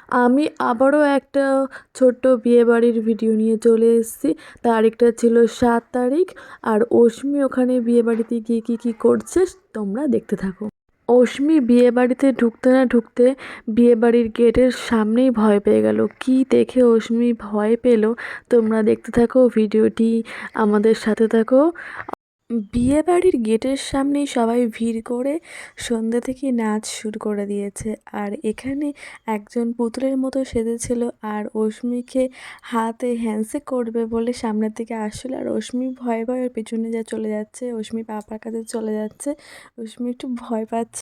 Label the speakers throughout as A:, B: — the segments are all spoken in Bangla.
A: আমি আবারও একটা ছোট্ট বিয়েবাড়ির ভিডিও নিয়ে চলে এসেছি। তারিখটা ছিল 7 তারিখ। আর অশ্মি ওখানে বিয়েবাড়িতে গিয়ে কী করছে তোমরা দেখতে থাকো। অশ্মি বিয়েবাড়িতে ঢুকতে না ঢুকতে বিয়েবাড়ির গেটের সামনেই ভয় পেয়ে গেল। কি দেখে অশ্মি ভয় পেল তোমরা দেখতে থাকো ভিডিওটি, আমাদের সাথে থাকো। বিয়েবাড়ির গেটের সামনেই সবাই ভিড় করে সন্ধ্যে থেকে নাচ শুরু করে দিয়েছে। আর এখানে একজন পুতুলের মতো সেজেছিল আর অশ্মিকে হাতে হ্যান্ডশেক করবে বলে সামনের দিকে আসছিল। আর অশ্মি ভয়ে ভয়ে পেছনে চলে যাচ্ছে, অশ্মি পাপার কাছে চলে যাচ্ছে। অশ্মি একটু ভয় পাচ্ছে।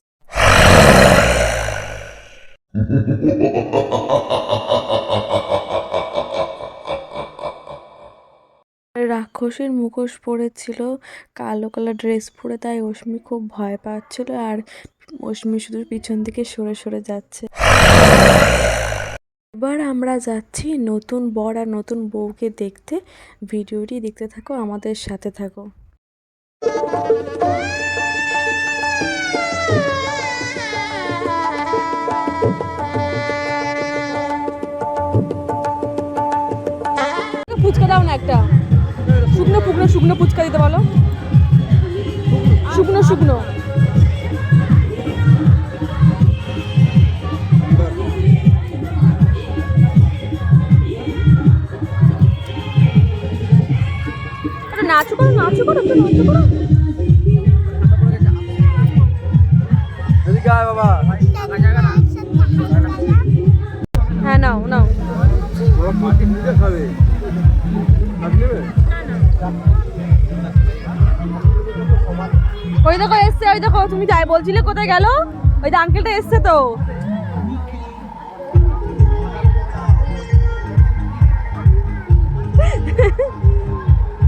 A: রাক্ষসীর মুখোশ পরেছিল, কালো কালার ড্রেস পরে, তাই অশ্মি খুব ভয় পাচ্ছিল। আর অশ্মি শুধু পিছন দিকে সরে সরে যাচ্ছে। এবার আমরা যাচ্ছি নতুন বর আর নতুন বউকে দেখতে। ভিডিওটি দেখতে থাকো, আমাদের সাথে থাকো।
B: ফুচকা দাও না একটা, শুকনো শুকনো শুকনো ফুচকা দিতে বলো, শুকনো শুকনো। নাচু করো নাচু করো তো নাচু করো। হ্যাঁ নাও নাও। ওই দেখো এসছে, ওই দেখো তুমি যাই বলছিলে কোথায় গেল, ওই যে আঙ্কেলটা এসছে তো।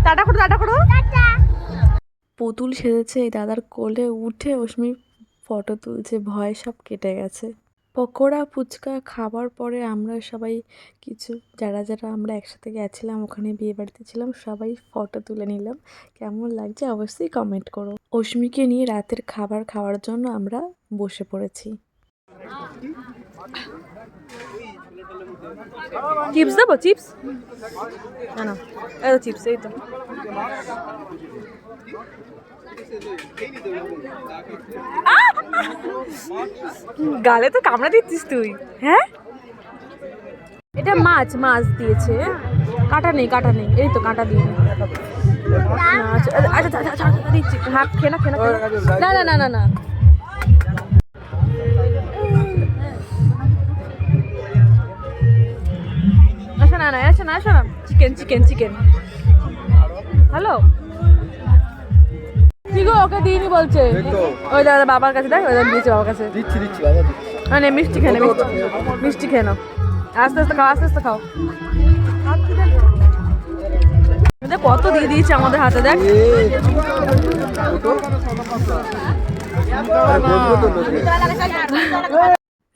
B: টাটা করো টাটা করো।
A: পুতুল সেজেছে, এই দাদার কোলে উঠে অশ্মি ফটো তুলছে, ভয় সব কেটে গেছে। পকোড়া ফুচকা খাবার পরে আমরা সবাই যারা আমরা একসাথে গেছিলাম, ওখানে বিয়ে বাড়িতে ছিলাম, সবাই ফটো তুলে নিলাম। কেমন লাগছে অবশ্যই কমেন্ট করো। অশ্মিকে নিয়ে রাতের খাবার খাওয়ার জন্য আমরা বসে পড়েছি।
B: চিপস দেবো? চিপস না না, এই তো চিপস, এই তো। গালে তো কামড়া দিচ্ছিস তুই। হ্যাঁ, এটা মাছ মাছ দিয়েছে, কাটা নেই কাটা নেই, এই তো কাটা দিয়ে। আচ্ছা আচ্ছা দিচ্ছি, হাত খেয়ে না খেয়ে না না না না না। আচ্ছা না না আচ্ছা না আচ্ছা না, চিকেন চিকেন চিকেন। হ্যালো, কি গো ওকে দিইনি বলছে, ওই দাদা বাবার কাছে দেখ, ওই দাদা দিয়েছে বাবার কাছে।
C: দিচ্ছি দিচ্ছি বাবা।
B: না মিষ্টি খেয়ে নে, মিষ্টি খেয়ে নাও, আস্তে আস্তে খাও আস্তে আস্তে খাও। কত দিয়ে দিয়েছে আমাদের হাতে, দেখ।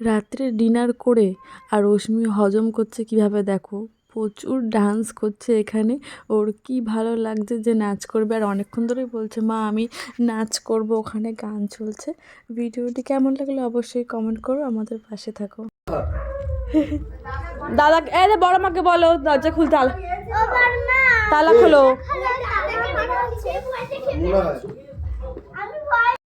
A: রাত্রে ডিনার করে আর অশ্মি হজম করছে কিভাবে দেখো, প্রচুর ডান্স করছে এখানে। ওর কি ভালো লাগছে যে নাচ করবে, আর অনেকক্ষণ ধরেই বলছে মা আমি নাচ করব, ওখানে গান চলছে। ভিডিওটি কেমন লাগলো অবশ্যই কমেন্ট করো, আমাদের পাশে থাকো।
B: দাদা এই বড় মাকে বলো দরজা খুলতে, তালা খোলো।